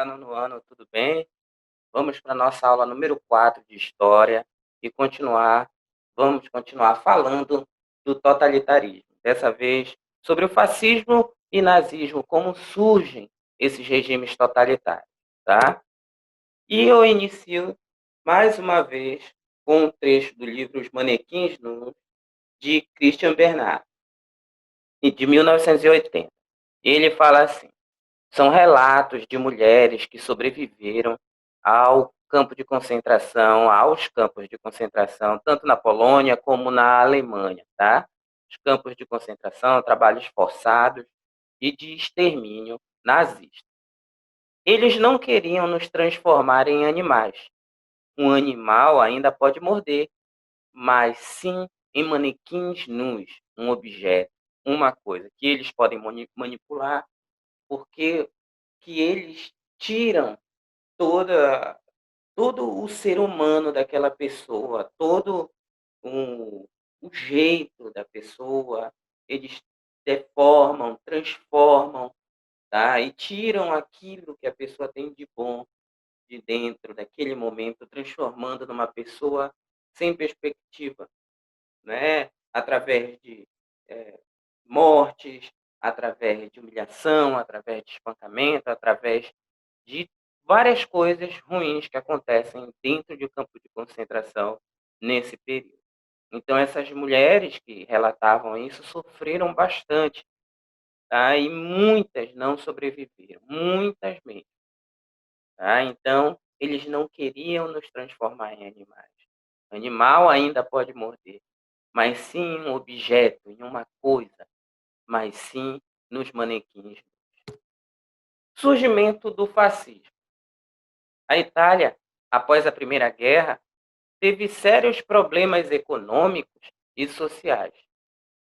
Olá, nono ano, tudo bem? Vamos para a nossa aula número 4 de História e vamos continuar falando do totalitarismo. Dessa vez, sobre o fascismo e nazismo, como surgem esses regimes totalitários, tá? E eu inicio, mais uma vez, com um trecho do livro Os Manequins Nus, de Christian Bernard, de 1980. Ele fala assim: são relatos de mulheres que sobreviveram ao campo de concentração, aos campos de concentração, tanto na Polônia como na Alemanha, tá? Os campos de concentração, trabalhos forçados e de extermínio nazista. Eles não queriam nos transformar em animais. Um animal ainda pode morder, mas sim em manequins nus, um objeto, uma coisa que eles podem manipular, porque que eles tiram toda todo o ser humano daquela pessoa, todo o jeito da pessoa, eles deformam, transformam, tá? E tiram aquilo que a pessoa tem de bom de dentro daquele momento, transformando numa pessoa sem perspectiva, né? Através de mortes, através de humilhação, através de espancamento, através de várias coisas ruins que acontecem dentro de um campo de concentração nesse período. Então, essas mulheres que relatavam isso sofreram bastante, tá? E muitas não sobreviveram, muitas mesmo, tá? Então, eles não queriam nos transformar em animais. Animal ainda pode morder, mas sim em um objeto, em uma coisa, mas sim nos manequins. Surgimento do fascismo. A Itália, após a Primeira Guerra, teve sérios problemas econômicos e sociais.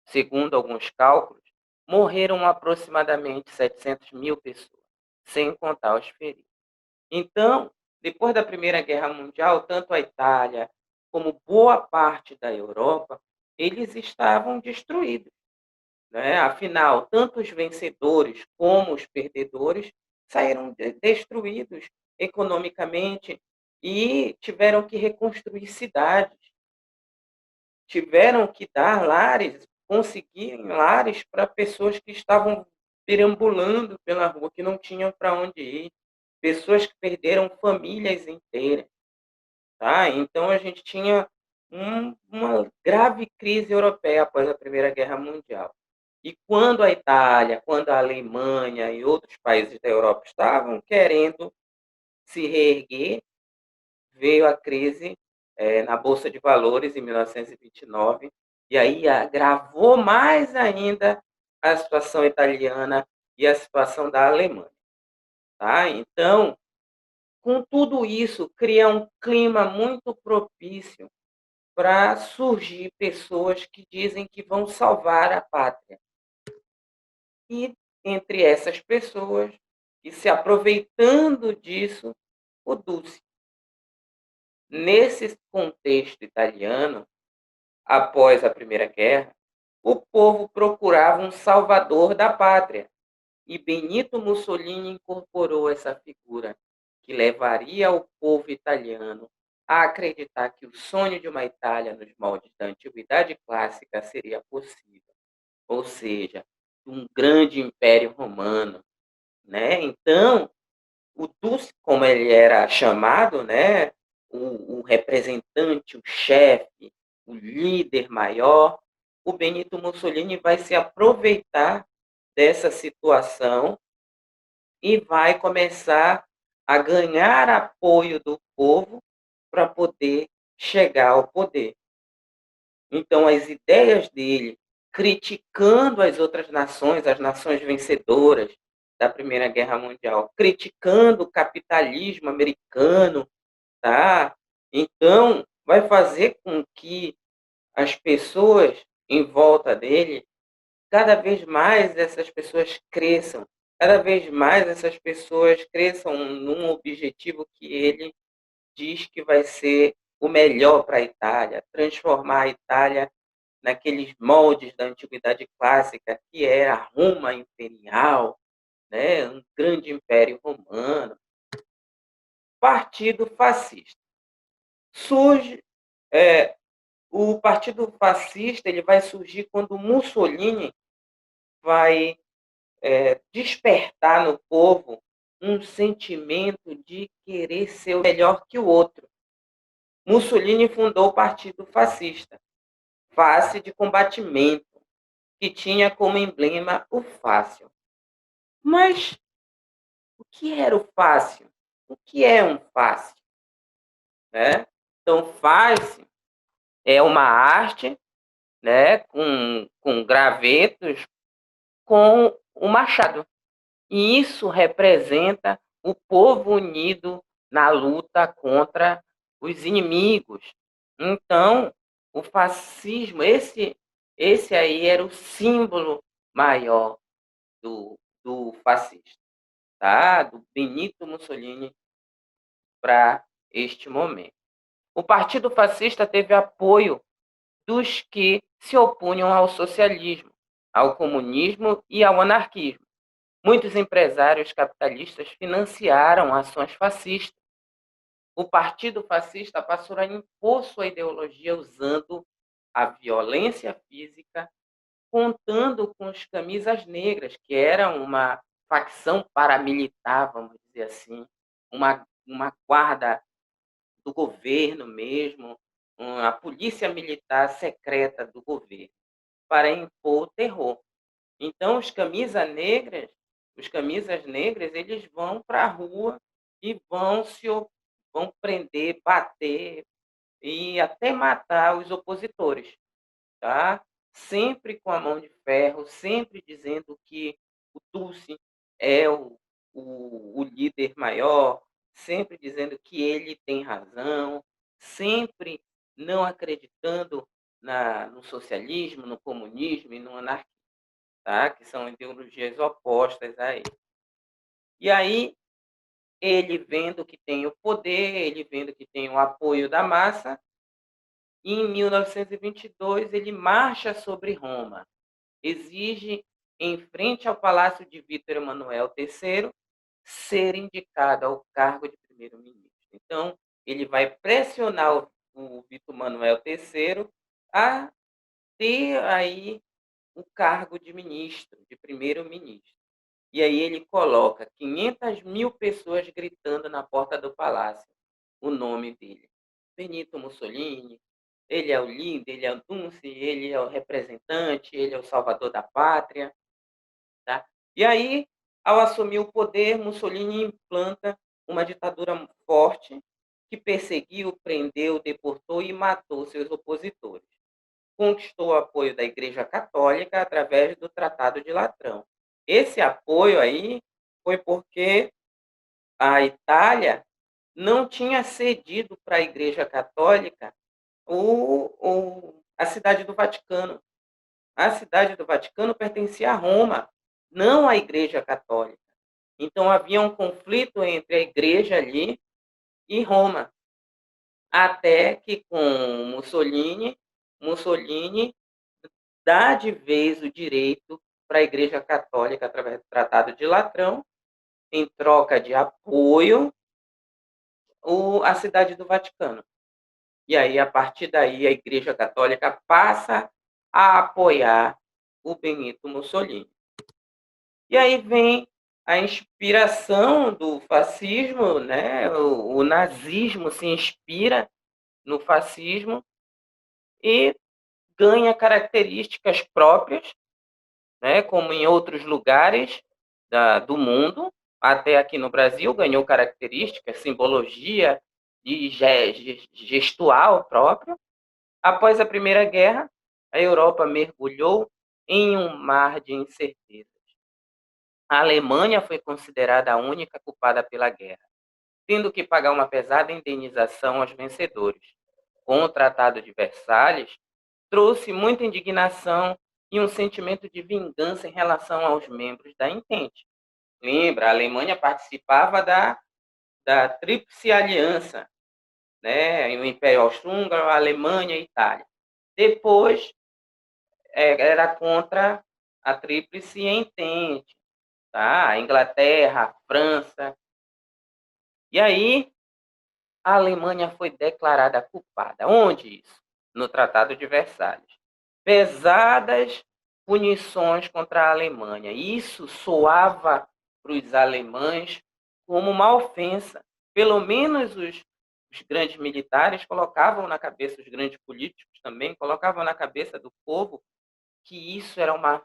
Segundo alguns cálculos, morreram aproximadamente 700 mil pessoas, sem contar os feridos. Então, depois da Primeira Guerra Mundial, tanto a Itália como boa parte da Europa, eles estavam destruídos, né? Afinal, tanto os vencedores como os perdedores saíram destruídos economicamente e tiveram que reconstruir cidades, tiveram que dar lares, conseguir lares para pessoas que estavam perambulando pela rua, que não tinham para onde ir, pessoas que perderam famílias inteiras, tá? Então a gente tinha uma grave crise europeia após a Primeira Guerra Mundial. E quando a Itália, quando a Alemanha e outros países da Europa estavam querendo se reerguer, veio a crise na Bolsa de Valores em 1929, e aí agravou mais ainda a situação italiana e a situação da Alemanha. Tá? Então, com tudo isso, cria um clima muito propício para surgir pessoas que dizem que vão salvar a pátria. E entre essas pessoas, e se aproveitando disso, o Duce. Nesse contexto italiano, após a Primeira Guerra, o povo procurava um salvador da pátria, e Benito Mussolini incorporou essa figura, que levaria o povo italiano a acreditar que o sonho de uma Itália nos moldes da antiguidade clássica seria possível, ou seja, um grande império romano, né? Então, o Duce, como ele era chamado, né, o representante, o chefe, o líder maior, o Benito Mussolini vai se aproveitar dessa situação e vai começar a ganhar apoio do povo para poder chegar ao poder. Então, as ideias dele, criticando as outras nações, as nações vencedoras da Primeira Guerra Mundial, criticando o capitalismo americano, tá? Então, vai fazer com que as pessoas em volta dele, cada vez mais essas pessoas cresçam, cada vez mais essas pessoas cresçam num objetivo que ele diz que vai ser o melhor para a Itália, transformar a Itália naqueles moldes da antiguidade clássica, que é a Roma imperial, né? Um grande império romano. Partido Fascista. Surge, o Partido Fascista ele vai surgir quando Mussolini vai despertar no povo um sentimento de querer ser o melhor que o outro. Mussolini fundou o Partido Fascista, face de combatimento, que tinha como emblema o fácil. Mas o que era o fácil? O que é um fácil? Né? Então, face é uma arte, né, com gravetos, com o machado. E isso representa o povo unido na luta contra os inimigos. Então, o fascismo, esse aí era o símbolo maior do fascista, tá? Do Benito Mussolini para este momento. O Partido Fascista teve apoio dos que se opunham ao socialismo, ao comunismo e ao anarquismo. Muitos empresários capitalistas financiaram ações fascistas. O Partido Fascista passou a impor sua ideologia usando a violência física, contando com os camisas negras, que eram uma facção paramilitar, vamos dizer assim, uma guarda do governo mesmo, a polícia militar secreta do governo, para impor o terror. Então, os camisas negras, eles vão para a rua e vão prender, bater e até matar os opositores, tá? Sempre com a mão de ferro, sempre dizendo que o Tutsi é o líder maior, sempre dizendo que ele tem razão, sempre não acreditando no socialismo, no comunismo e no anarquismo, tá? Que são ideologias opostas a ele. E aí, ele vendo que tem o poder, ele vendo que tem o apoio da massa, e em 1922 ele marcha sobre Roma, exige, em frente ao palácio de Vítor Emanuel III, ser indicado ao cargo de primeiro-ministro. Então, ele vai pressionar o Vítor Emanuel III a ter aí o cargo de ministro, de primeiro-ministro. E aí ele coloca 500 mil pessoas gritando na porta do palácio o nome dele. Benito Mussolini, ele é o líder, ele é o Dunce, ele é o representante, ele é o salvador da pátria. Tá? E aí, ao assumir o poder, Mussolini implanta uma ditadura forte que perseguiu, prendeu, deportou e matou seus opositores. Conquistou o apoio da Igreja Católica através do Tratado de Latrão. Esse apoio aí foi porque a Itália não tinha cedido para a Igreja Católica a cidade do Vaticano. A cidade do Vaticano pertencia a Roma, não à Igreja Católica. Então havia um conflito entre a Igreja ali e Roma, até que com Mussolini dá de vez o direito para a Igreja Católica, através do Tratado de Latrão, em troca de apoio, à cidade do Vaticano. E aí, a partir daí, a Igreja Católica passa a apoiar o Benito Mussolini. E aí vem a inspiração do fascismo, né? O nazismo se inspira no fascismo e ganha características próprias, né? Como em outros lugares do mundo, até aqui no Brasil ganhou características, simbologia e gestual próprio. Após a Primeira Guerra, a Europa mergulhou em um mar de incertezas. A Alemanha foi considerada a única culpada pela guerra, tendo que pagar uma pesada indenização aos vencedores. Com o Tratado de Versalhes, trouxe muita indignação e um sentimento de vingança em relação aos membros da Entente. Lembra, a Alemanha participava da Tríplice Aliança, né? O Império Austro-Húngaro, a Alemanha e a Itália. Depois, era contra a Tríplice Entente, tá? A Inglaterra, a França. E aí, a Alemanha foi declarada culpada. Onde isso? No Tratado de Versalhes. Pesadas punições contra a Alemanha. Isso soava para os alemães como uma ofensa. Pelo menos os grandes militares colocavam na cabeça, os grandes políticos também, colocavam na cabeça do povo que isso era uma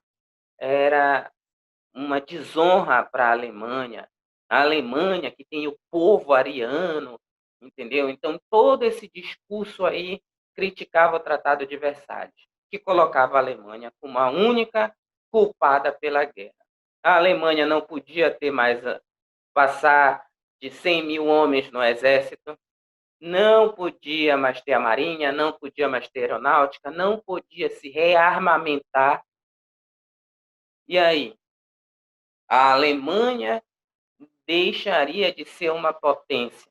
desonra para a Alemanha. A Alemanha que tem o povo ariano, entendeu? Então, todo esse discurso aí criticava o Tratado de Versalhes, que colocava a Alemanha como a única culpada pela guerra. A Alemanha não podia ter mais passar de 100 mil homens no exército, não podia mais ter a marinha, não podia mais ter aeronáutica, não podia se rearmamentar. E aí? A Alemanha deixaria de ser uma potência.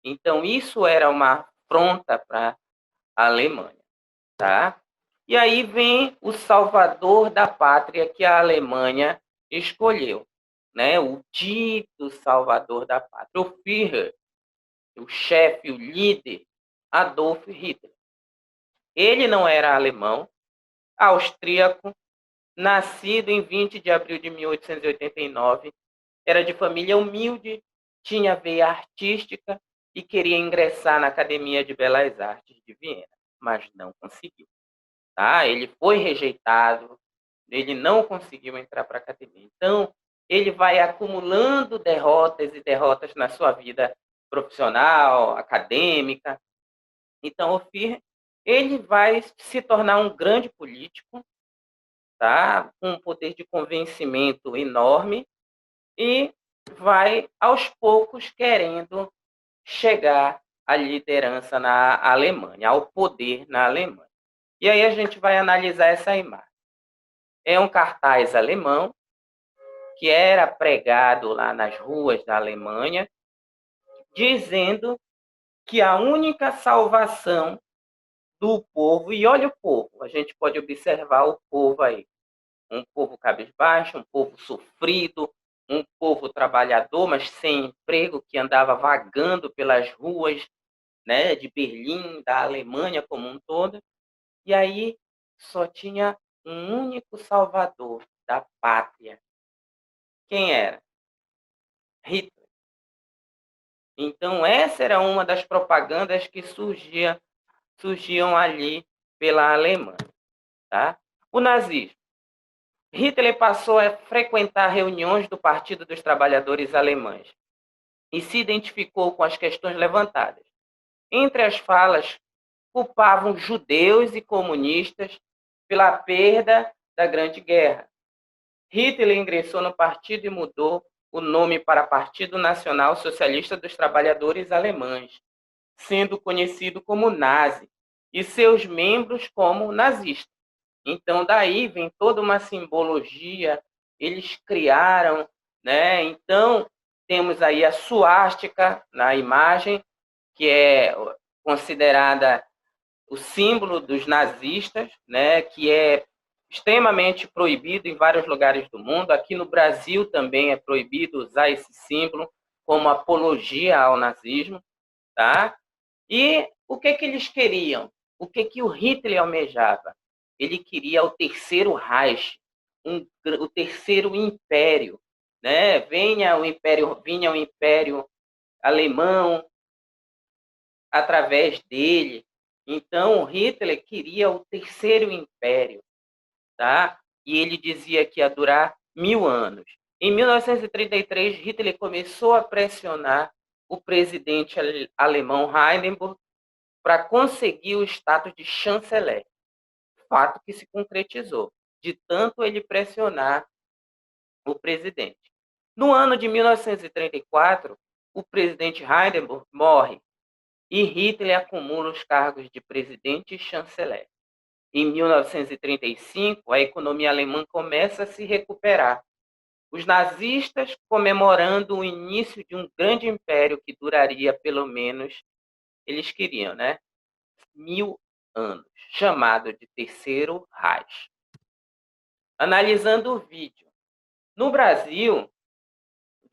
Então, isso era uma afronta para a Alemanha. Tá? E aí vem o salvador da pátria que a Alemanha escolheu. Né? O dito salvador da pátria, o Führer, o chefe, o líder, Adolf Hitler. Ele não era alemão, austríaco, nascido em 20 de abril de 1889, era de família humilde, tinha veia artística e queria ingressar na Academia de Belas Artes de Viena, mas não conseguiu. Tá? Ele foi rejeitado, ele não conseguiu entrar para a academia. Então, ele vai acumulando derrotas e derrotas na sua vida profissional, acadêmica. Então, o Führer, ele vai se tornar um grande político, tá? Com um poder de convencimento enorme e vai, aos poucos, querendo chegar à liderança na Alemanha, ao poder na Alemanha. E aí a gente vai analisar essa imagem. É um cartaz alemão que era pregado lá nas ruas da Alemanha, dizendo que a única salvação do povo, e olha o povo, a gente pode observar o povo aí, um povo cabisbaixo, um povo sofrido, um povo trabalhador, mas sem emprego, que andava vagando pelas ruas, né, de Berlim, da Alemanha como um todo, e aí só tinha um único salvador da pátria. Quem era? Hitler. Então, essa era uma das propagandas que surgiam ali pela Alemanha. Tá? O nazismo. Hitler passou a frequentar reuniões do Partido dos Trabalhadores Alemães e se identificou com as questões levantadas. Entre as falas, culpavam judeus e comunistas pela perda da Grande Guerra. Hitler ingressou no partido e mudou o nome para Partido Nacional Socialista dos Trabalhadores Alemães, sendo conhecido como nazi, e seus membros como nazistas. Então, daí vem toda uma simbologia, eles criaram, né? Então, temos aí a suástica na imagem, que é considerada o símbolo dos nazistas, né? Que é extremamente proibido em vários lugares do mundo. Aqui no Brasil também é proibido usar esse símbolo como apologia ao nazismo, tá? E o que eles queriam? O que o Hitler almejava? Ele queria o terceiro Reich, o terceiro império, né? Vinha o império alemão através dele. Então, Hitler queria o terceiro império, tá? E ele dizia que ia durar 1000 anos. Em 1933, Hitler começou a pressionar o presidente alemão Hindenburg para conseguir o status de chanceler, fato que se concretizou, de tanto ele pressionar o presidente. No ano de 1934, o presidente Hindenburg morre e Hitler acumula os cargos de presidente e chanceler. Em 1935, a economia alemã começa a se recuperar. Os nazistas comemorando o início de um grande império que duraria pelo menos, eles queriam, né? 1000 anos, chamado de Terceiro Reich. Analisando o vídeo. No Brasil,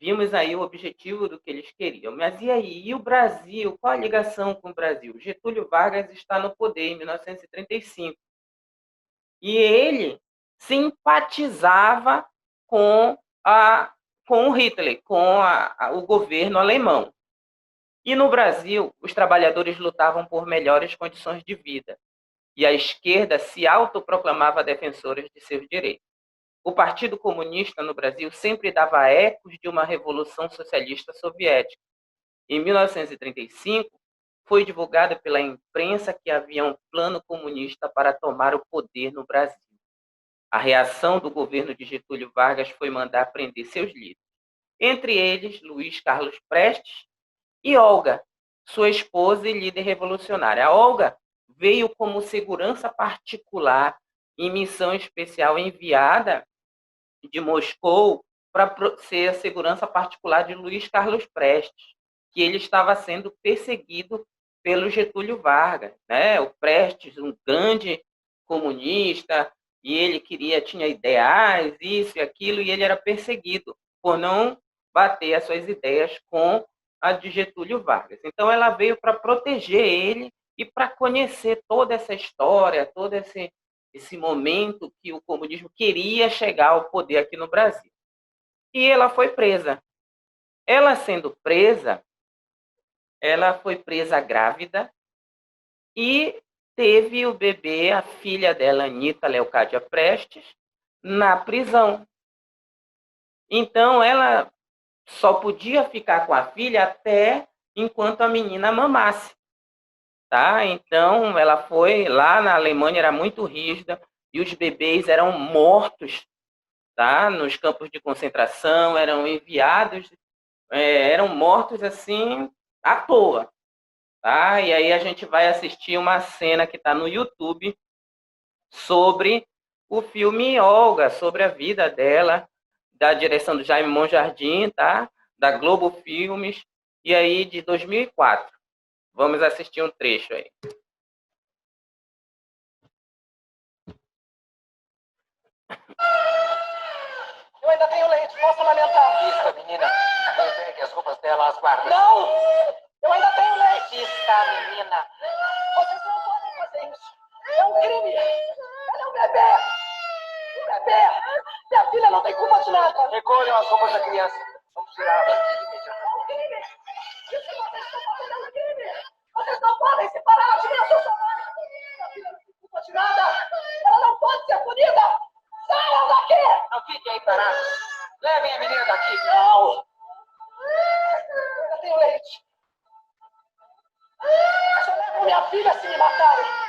vimos aí o objetivo do que eles queriam. Mas e aí? E o Brasil? Qual a ligação com o Brasil? Getúlio Vargas está no poder em 1935. E ele simpatizava com, com o Hitler, com o governo alemão. E no Brasil, os trabalhadores lutavam por melhores condições de vida. E a esquerda se autoproclamava defensora de seus direitos. O Partido Comunista no Brasil sempre dava ecos de uma revolução socialista soviética. Em 1935, foi divulgado pela imprensa que havia um plano comunista para tomar o poder no Brasil. A reação do governo de Getúlio Vargas foi mandar prender seus líderes, entre eles Luiz Carlos Prestes e Olga, sua esposa e líder revolucionária. A Olga veio como segurança particular em missão especial enviada de Moscou para ser a segurança particular de Luiz Carlos Prestes, que ele estava sendo perseguido pelo Getúlio Vargas, né? O Prestes, um grande comunista, e ele tinha ideais, isso e aquilo, e ele era perseguido por não bater as suas ideias com a de Getúlio Vargas. Então ela veio para proteger ele e para conhecer toda essa história, todo esse momento que o comunismo queria chegar ao poder aqui no Brasil. E ela foi presa. Ela sendo presa, ela foi presa grávida e teve o bebê, a filha dela, Anitta Leocádia Prestes, na prisão. Então, ela só podia ficar com a filha até enquanto a menina mamasse. Tá? Então, ela foi lá na Alemanha, era muito rígida, e os bebês eram mortos, tá? Nos campos de concentração, eram enviados, eram mortos assim à toa. Tá? E aí a gente vai assistir uma cena que está no YouTube sobre o filme Olga, sobre a vida dela, da direção do Jaime Monjardim, tá? Da Globo Filmes, e aí de 2004. Vamos assistir um trecho aí. Eu ainda tenho leite, posso lamentar. Isso, menina. Não pegue as roupas dela às guardas. Não! Eu ainda tenho leite. Está, menina. Vocês não podem fazer isso. É um crime. Ela é um bebê. Um bebê. Minha filha não tem culpa de nada. Recolham as roupas da criança. Vamos tirá-la imediatamente. É um crime. Isso que vocês estão fazendo é um crime. Vocês não podem separar de mim a sua mãe. Minha filha não tem culpa de nada. Ela não pode ser punida. Saiam daqui. Não fiquem aí parados. Levem a menina daqui. Não. Eu ainda tenho leite. Só levo minha filha se me matarem.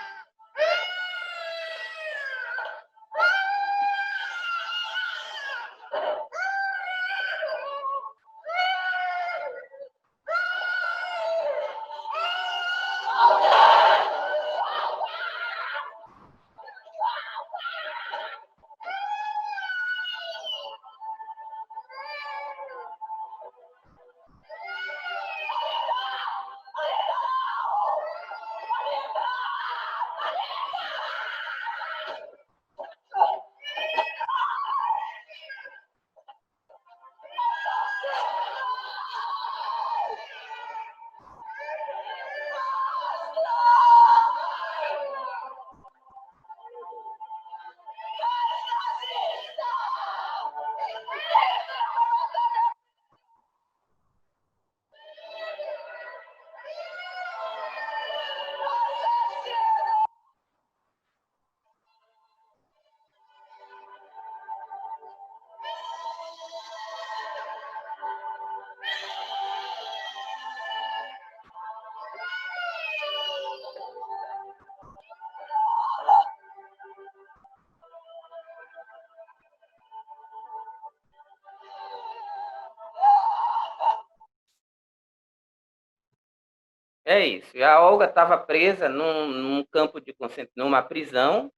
É isso. E a Olga estava presa num campo de numa prisão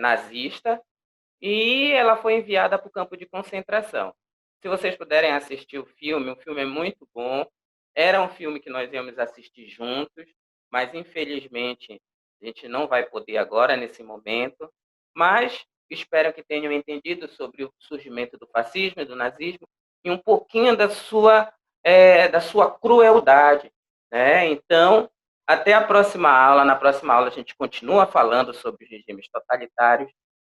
nazista, e ela foi enviada para o campo de concentração. Se vocês puderem assistir o filme é muito bom. Era um filme que nós íamos assistir juntos, mas infelizmente a gente não vai poder agora, nesse momento. Mas espero que tenham entendido sobre o surgimento do fascismo e do nazismo e um pouquinho da sua crueldade, né? Então, até a próxima aula. Na próxima aula a gente continua falando sobre os regimes totalitários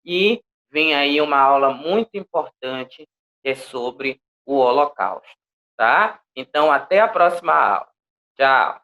e vem aí uma aula muito importante que é sobre o Holocausto, tá? Então, até a próxima aula. Tchau!